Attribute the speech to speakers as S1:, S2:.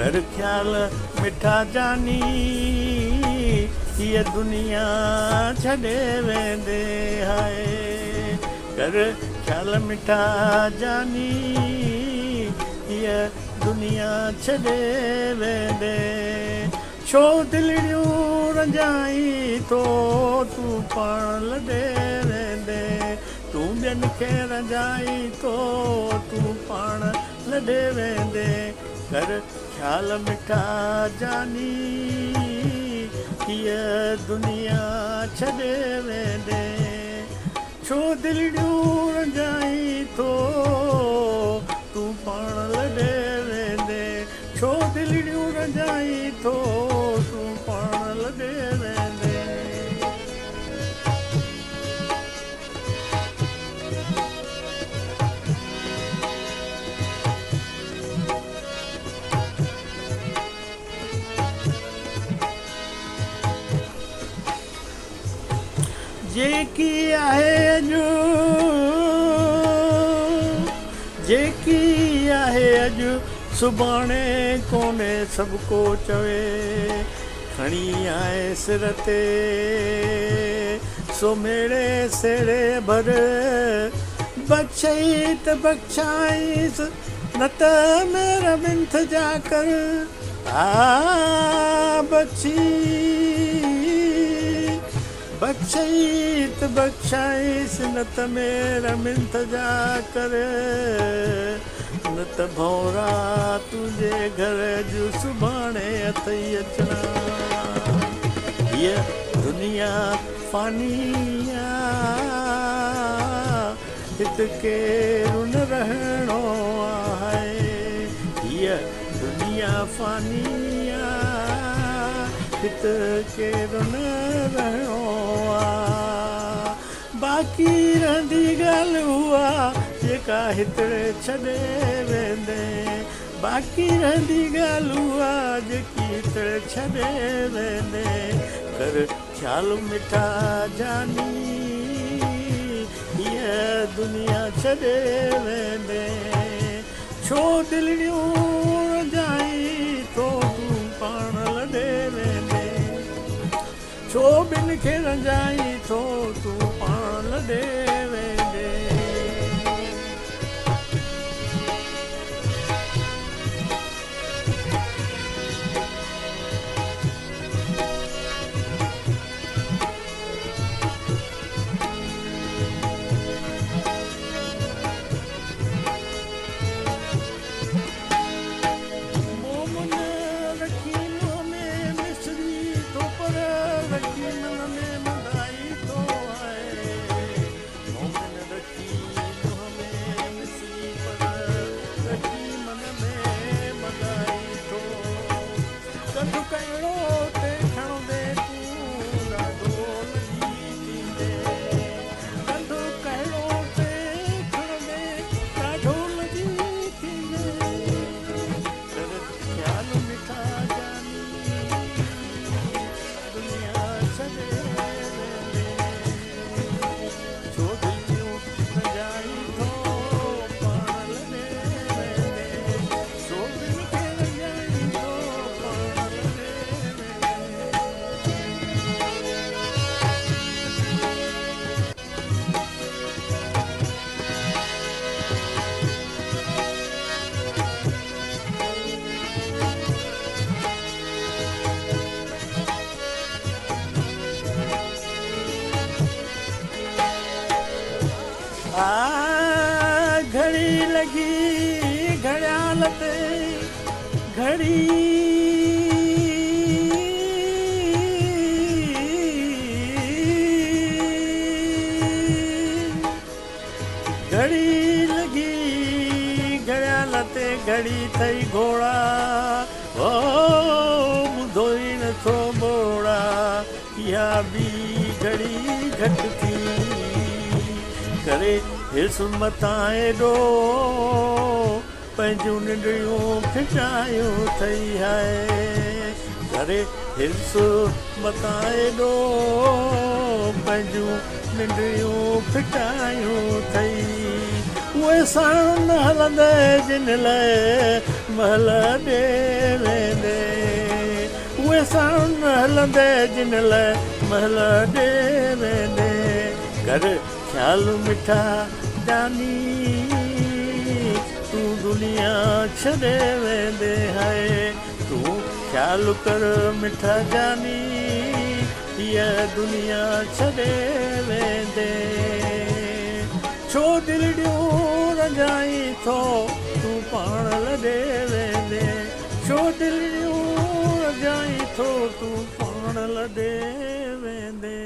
S1: कर ख्याल मिठा जानी हीअ दुनिया छॾे वेंदे हाय कर ख्याल मिठा जानी हीअ दुनिया छॾे वेंदे छो दिलड़ियूं रंजाई तो तूं पाण लॾे वेंदे तूं ॿियनि खे रंजाई तो तूं पाण लॾे वेंदे कर ख्याल मिठा जानी हीअ दुनिया छॾे वेंदे छो दिलड़ियूं रंजाई तो तूं पाण लॾे वेंदे छो दिलड़ियूं रंजाई तो तूं पाण लॾे वेंदे जेकी आहे अॼु जेकी आहे अॼु सुभाणे कोन्हे सभु को चवे खणी आहे सिर ते सो मेरे सेड़े भर बख्शई त बख्शाईस न त मेरा बिंथ जा कर बख्शई त बख्शाईस न त मेरा बिंथ जा कर न त भौरा तुंहिंजे घर जो सुभाणे अथई अचणा हीअ दुनिया फ़ानी हिते केरु न रहणो आहे हीअ दुनिया फ़ानी हिते केरु न रहणो आहे बाक़ी रहंदी ॻाल्हि उहा जेका हितड़े छॾे वेंदे बाक़ी रहंदी ॻाल्हि उहा जेकी हितड़े छॾे वेंदे कर ख्याल मिठा जानी हीअ दुनिया छॾे वेंदे छो दिलड़ियूं रंजाई तो तूं पाण लॾे वेंदे छो ॿिनि खे रंजाई तो तूं पाण लॾे वेंदे घड़ी लगी घड़ियाल ते घड़ी घड़ी लगी घड़ियाल ते घड़ी थई घोड़ा ओ ॿुधो ई नथो मोड़ा इहा बि घड़ी घटि थी करे हिस मथां एॾो पंहिंजूं निंडियूं खिचायूं अथई आहे करे हिस मथां एॾो पंहिंजूं निंडियूं फिटायूं अथई उहे साण हलंदे जिन लाइ महल ॾे वेंदे उहे साण हलंदे जिन लाइ महल ॾे वेंदे कर ख़्याल मिठा जानी तूं दुनिया छॾे वेंदे हाय तूं ख़्याल कर मिठा जानी हीअ दुनिया छॾे वेंदे छो दिलि ॾियूं रंजाई थो तूं पाण लॾे वेंदे छो दिलि ॾियूं रंजाई थो तूं पाण लॾे वेंदे